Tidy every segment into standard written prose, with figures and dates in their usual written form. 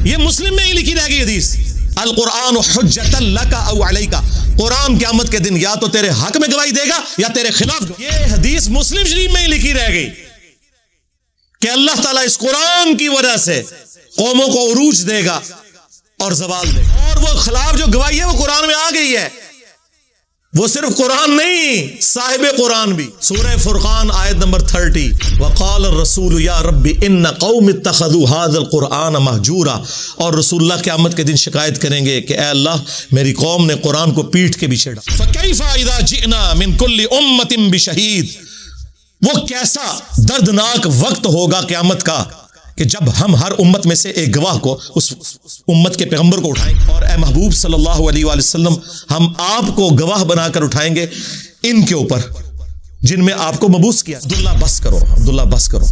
یہ مسلم میں ہی لکھی رہ گئی حدیث، القرآن حجۃ لک او علیک، قرآن قیامت کے دن یا تو تیرے حق میں گواہی دے گا یا تیرے خلاف۔ یہ حدیث مسلم شریف میں ہی لکھی رہ گئی کہ اللہ تعالیٰ اس قرآن کی وجہ سے قوموں کو عروج دے گا اور زوال دے گا، اور وہ خلاف جو گواہی ہے وہ قرآن میں آ گئی ہے۔ وہ صرف قرآن نہیں، صاحب قرآن بھی۔ سورہ فرقان آیت نمبر 30، وقال الرسول یا رب ان قوم اتخذوا هذا القرآن مہجورا، اور رسول اللہ قیامت کے دن شکایت کریں گے کہ اے اللہ میری قوم نے قرآن کو پیٹھ کے بھی چھیڑا۔ فکیف اذا جئنا من کل امۃ بشہید، وہ کیسا دردناک وقت ہوگا قیامت کا کہ جب ہم ہر امت میں سے ایک گواہ کو، اس امت کے پیغمبر کو اٹھائیں گے، اور اے محبوب صلی اللہ علیہ وآلہ وسلم ہم آپ کو گواہ بنا کر اٹھائیں گے ان کے اوپر جن میں آپ کو مبعوث کیا۔ عبداللہ بس کرو، عبداللہ بس کرو،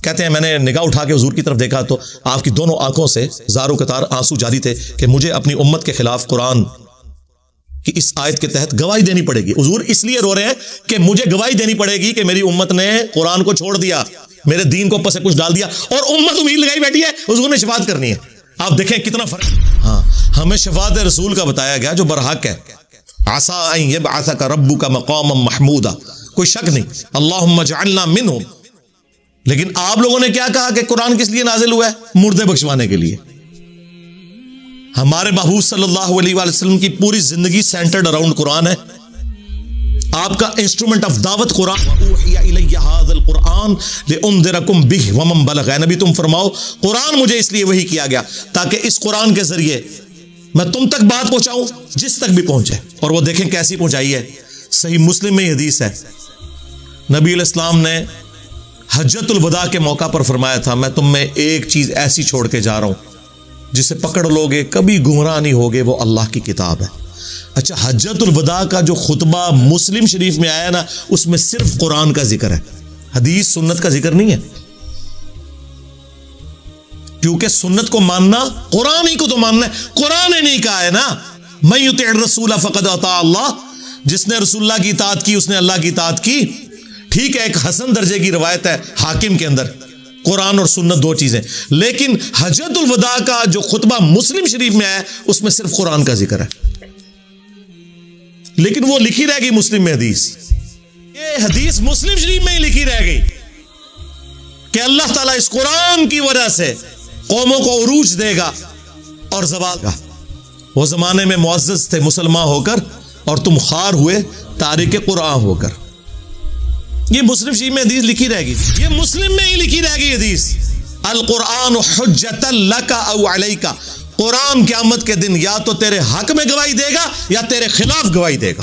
کہتے ہیں میں نے نگاہ اٹھا کے حضور کی طرف دیکھا تو آپ کی دونوں آنکھوں سے زاروں قطار آنسو جاری تھے کہ مجھے اپنی امت کے خلاف قرآن کہ اس آیت کے تحت گواہی دینی پڑے گی۔ حضور اس لیے رو رہے ہیں کہ مجھے گواہی دینی پڑے گی کہ میری امت نے قرآن کو چھوڑ دیا، میرے دین کو پس کچھ ڈال دیا، اور امت امید لگائی بیٹھی ہے حضور نے شفاعت کرنی ہے۔ آپ دیکھیں کتنا فرق۔ ہاں ہمیں شفاعت رسول کا بتایا گیا جو برحق ہے، عسیٰ ان یبعثک ربک مقاما محمودا، کوئی شک نہیں، اللہم اجعلنا منہم۔ لیکن آپ لوگوں نے کیا کہا کہ قرآن کس لیے نازل ہوا ہے؟ مردے بخشوانے کے لیے۔ ہمارے محبوب صلی اللہ علیہ وآلہ وسلم کی پوری زندگی سینٹرڈ اراؤنڈ قرآن ہے، آپ کا انسٹرومنٹ آف دعوت قرآن۔ اوحی الی ھذا القرآن لانذرکم بہ ومن بلغ، اے نبی تم فرماؤ قرآن مجھے اس لیے وحی کیا گیا تاکہ اس قرآن کے ذریعے میں تم تک بات پہنچاؤں جس تک بھی پہنچے۔ اور وہ دیکھیں کیسی پہنچائی ہے، صحیح مسلم میں یہ حدیث ہے، نبی علیہ السلام نے حجۃ الوداع کے موقع پر فرمایا تھا میں تم میں ایک چیز ایسی چھوڑ کے جا رہا ہوں جسے پکڑ لوگے کبھی گمراہ نہیں ہوگے، وہ اللہ کی کتاب ہے۔ اچھا حجۃ الوداع کا جو خطبہ مسلم شریف میں آیا نا اس میں صرف قرآن کا ذکر ہے، حدیث سنت کا ذکر نہیں ہے، کیونکہ سنت کو ماننا قرآن ہی کو تو ماننا ہے، قرآن نے نہیں کہا ہے نا من یطع الرسول فقد اطاع اللہ، جس نے رسول اللہ کی اطاعت کی اس نے اللہ کی اطاعت کی۔ ٹھیک ہے ایک حسن درجے کی روایت ہے حاکم کے اندر، قرآن اور سنت دو چیزیں، لیکن حجۃ الوداع کا جو خطبہ مسلم شریف میں آیا اس میں صرف قرآن کا ذکر ہے، لیکن وہ لکھی رہ گئی مسلم میں حدیث۔ یہ حدیث مسلم شریف میں ہی لکھی رہ گئی کہ اللہ تعالیٰ اس قرآن کی وجہ سے قوموں کو عروج دے گا اور زوال گا۔ وہ زمانے میں معزز تھے مسلمان ہو کر اور تم خوار ہوئے تارک قرآن ہو کر۔ یہ مسلم شریف میں حدیث لکھی رہ گئی، یہ مسلم میں ہی لکھی رہ گئی حدیث، القرآن حجۃ لک او علیک، قرآن قیامت کے دن یا تو تیرے حق میں گواہی دے گا یا تیرے خلاف گواہی دے گا۔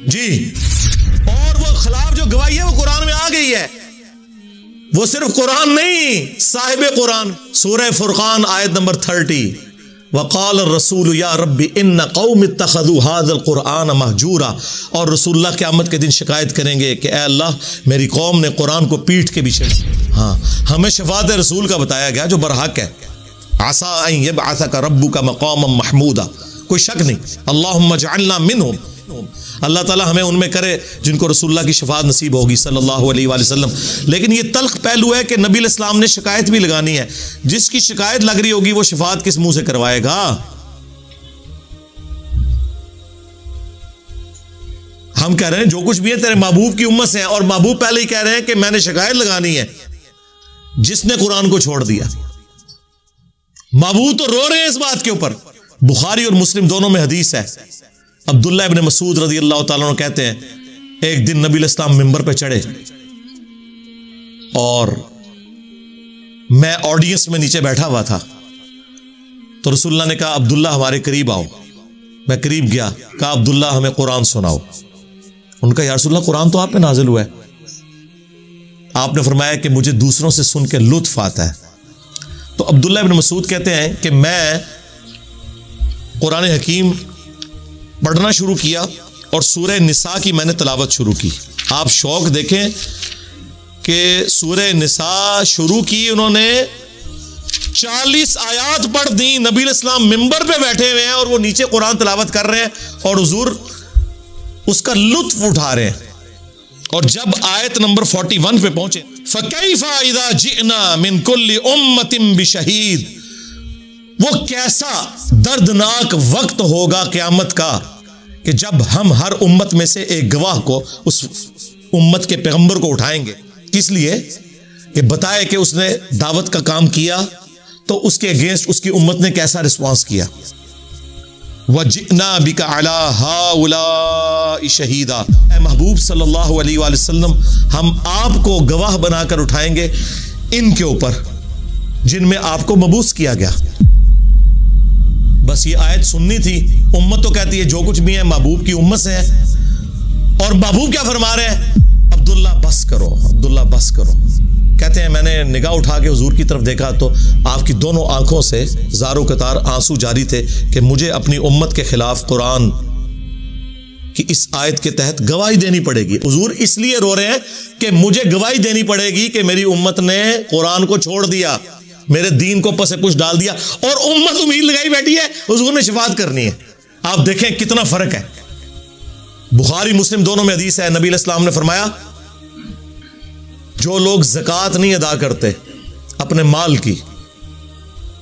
جی اور وہ خلاف جو گواہی ہے وہ قرآن میں آ گئی ہے، وہ صرف قرآن نہیں، صاحب قرآن۔ سورہ فرقان آیت نمبر 30، وقال الرسول یا رب ان قوم اتخذوا هذا القرآن مہجورا، اور رسول اللہ قیامت کے دن شکایت کریں گے کہ اے اللہ میری قوم نے قرآن کو پیٹھ کے بھی چھیڑا۔ ہاں ہمیں شفاعت رسول کا بتایا گیا جو برحق ہے، عسیٰ ان یبعثک ربک مقاما محمودا، کوئی شک نہیں، اللہم اجعلنا منہم۔ اللہ تعالیٰ ہمیں ان میں کرے جن کو رسول اللہ کی شفاعت نصیب ہوگی صلی اللہ علیہ وآلہ وسلم۔ لیکن یہ تلخ پہلو ہے کہ نبی علیہ السلام نے شکایت بھی لگانی ہے، جس کی شکایت لگ رہی ہوگی وہ شفاعت کس منہ سے کروائے گا؟ ہم کہہ رہے ہیں جو کچھ بھی ہے تیرے محبوب کی امت سے ہیں، اور محبوب پہلے ہی کہہ رہے ہیں کہ میں نے شکایت لگانی ہے جس نے قرآن کو چھوڑ دیا۔ محبوب تو رو رہے ہیں اس بات کے اوپر۔ بخاری اور مسلم دونوں میں حدیث ہے، عبداللہ ابن مسعود رضی اللہ تعالیٰ عنہ کہتے ہیں ایک دن نبی علیہ السلام ممبر پہ چڑھے اور میں آڈینس میں نیچے بیٹھا ہوا تھا، تو رسول اللہ نے کہا عبداللہ ہمارے قریب آؤ۔ میں قریب گیا، کہا عبداللہ ہمیں قرآن سناؤ۔ ان کا یا رسول اللہ قرآن تو آپ پہ نازل ہوا ہے۔ آپ نے فرمایا کہ مجھے دوسروں سے سن کے لطف آتا ہے۔ تو عبداللہ ابن مسعود کہتے ہیں کہ میں قرآن حکیم پڑھنا شروع کیا اور سورہ نساء کی میں نے تلاوت شروع کی۔ آپ شوق دیکھیں کہ سورہ نساء شروع کی انہوں نے 40 آیات پڑھ دی، نبی علیہ السلام ممبر پہ بیٹھے ہوئے ہیں اور وہ نیچے قرآن تلاوت کر رہے ہیں اور حضور اس کا لطف اٹھا رہے ہیں۔ اور جب آیت نمبر 41 پہ پہنچے، فَكَيْفَ إِذَا جِئْنَا مِن كُلِّ أُمَّةٍ بِشَهِيدٍ، وہ کیسا دردناک وقت ہوگا قیامت کا کہ جب ہم ہر امت میں سے ایک گواہ کو اس امت کے پیغمبر کو اٹھائیں گے. کس لیے؟ کہ بتائے کہ اس نے دعوت کا کام کیا تو اس کے اگینسٹ اس کی امت نے کیسا رسپانس کیا. وَجِئْنَا بِكَ عَلَىٰ هَٰؤُلَاءِ شَهِيدًا. اے محبوب صلی اللہ علیہ وآلہ وسلم، ہم آپ کو گواہ بنا کر اٹھائیں گے ان کے اوپر جن میں آپ کو مبعوث کیا گیا. بس یہ آیت سننی تھی. امت تو کہتی ہے جو کچھ بھی ہے محبوب کی امت سے ہے، اور محبوب کیا فرما رہے ہیں؟ عبداللہ بس کرو، عبداللہ بس کرو. کہتے ہیں میں نے نگاہ اٹھا کے حضور کی طرف دیکھا تو آپ کی دونوں آنکھوں سے زاروں قطار آنسو جاری تھے کہ مجھے اپنی امت کے خلاف قرآن کی اس آیت کے تحت گواہی دینی پڑے گی. حضور اس لیے رو رہے ہیں کہ مجھے گواہی دینی پڑے گی کہ میری امت نے قرآن کو چھوڑ دیا، میرے دین کو پس کچھ ڈال دیا، اور امت امید لگائی بیٹھی ہے حضور نے شفاعت کرنی ہے. آپ دیکھیں کتنا فرق ہے. بخاری مسلم دونوں میں حدیث ہے، نبی علیہ السلام نے فرمایا جو لوگ زکوٰۃ نہیں ادا کرتے اپنے مال کی،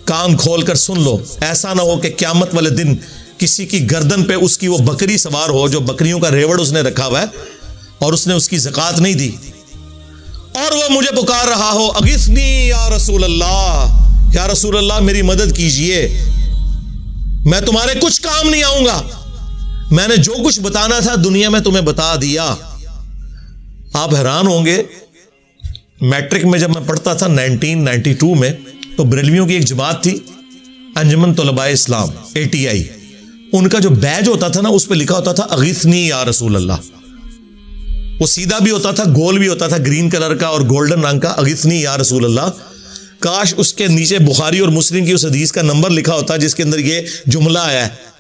کان کھول کر سن لو، ایسا نہ ہو کہ قیامت والے دن کسی کی گردن پہ اس کی وہ بکری سوار ہو جو بکریوں کا ریوڑ اس نے رکھا ہوا ہے اور اس نے اس کی زکوٰۃ نہیں دی، اور وہ مجھے پکار رہا ہو اغثنی یا رسول اللہ، یا رسول اللہ میری مدد کیجئے، میں تمہارے کچھ کام نہیں آؤں گا، میں نے جو کچھ بتانا تھا دنیا میں تمہیں بتا دیا. آپ حیران ہوں گے، میٹرک میں جب میں پڑھتا تھا 1992 میں، تو بریلویوں کی ایک جماعت تھی انجمن طلباء اسلام ATI. ان کا جو بیج ہوتا تھا نا اس پہ لکھا ہوتا تھا اغثنی یا رسول اللہ. وہ سیدھا بھی ہوتا تھا، گول بھی ہوتا تھا، گرین کلر کا اور گولڈن رنگ کا، اغثنی یا رسول اللہ. کاش اس کے نیچے بخاری اور مسلم کی اس حدیث کا نمبر لکھا ہوتا جس کے اندر یہ جملہ آیا ہے.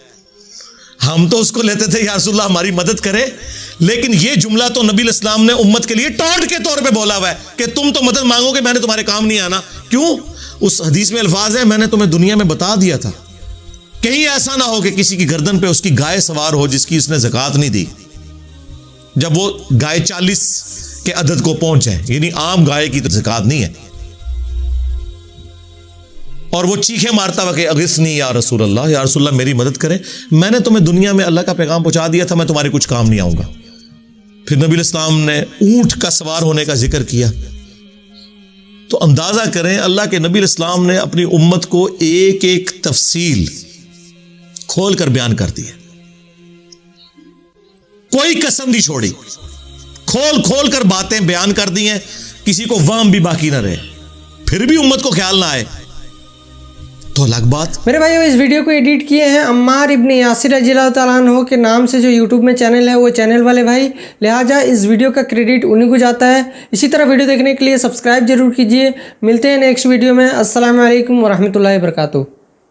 ہم تو اس کو لیتے تھے یا رسول اللہ ہماری مدد کرے، لیکن یہ جملہ تو نبی علیہ السلام نے امت کے لیے ٹانٹ کے طور پہ بولا ہوا ہے کہ تم تو مدد مانگو گے، میں نے تمہارے کام نہیں آنا. کیوں؟ اس حدیث میں الفاظ ہے میں نے تمہیں دنیا میں بتا دیا تھا. کہیں ایسا نہ ہو کہ کسی کی گردن پہ اس کی گائے سوار ہو جس کی اس نے زکوٰۃ نہیں دی، جب وہ گائے 40 کے عدد کو پہنچ جائے، یعنی عام گائے کی تو زکوٰۃ نہیں ہے، اور وہ چیخیں مارتا ہوا کہ اغثنی یا رسول اللہ میری مدد کرے، میں نے تمہیں دنیا میں اللہ کا پیغام پہنچا دیا تھا، میں تمہارے کچھ کام نہیں آؤں گا. پھر نبی علیہ السلام نے اونٹ کا سوار ہونے کا ذکر کیا. تو اندازہ کریں اللہ کے نبی علیہ السلام نے اپنی امت کو ایک ایک تفصیل کھول کر بیان کر دی ہے، کوئی قسم نہیں چھوڑی، کھول کھول کر باتیں بیان کر دی ہیں، کسی کو وہم بھی باقی نہ رہے. پھر بھی امت کو خیال نہ آئے تو الگ بات. میرے بھائیو اس ویڈیو کو ایڈٹ کیے ہیں عمار ابن یاسر رضی اللہ تعالیٰ عنہ کے نام سے جو یوٹیوب میں چینل ہے وہ چینل والے بھائی، لہٰذا اس ویڈیو کا کریڈٹ انہیں کو جاتا ہے. اسی طرح ویڈیو دیکھنے کے لیے سبسکرائب ضرور کیجئے. ملتے ہیں نیکسٹ ویڈیو میں. السلام علیکم ورحمۃ اللہ وبرکاتہ.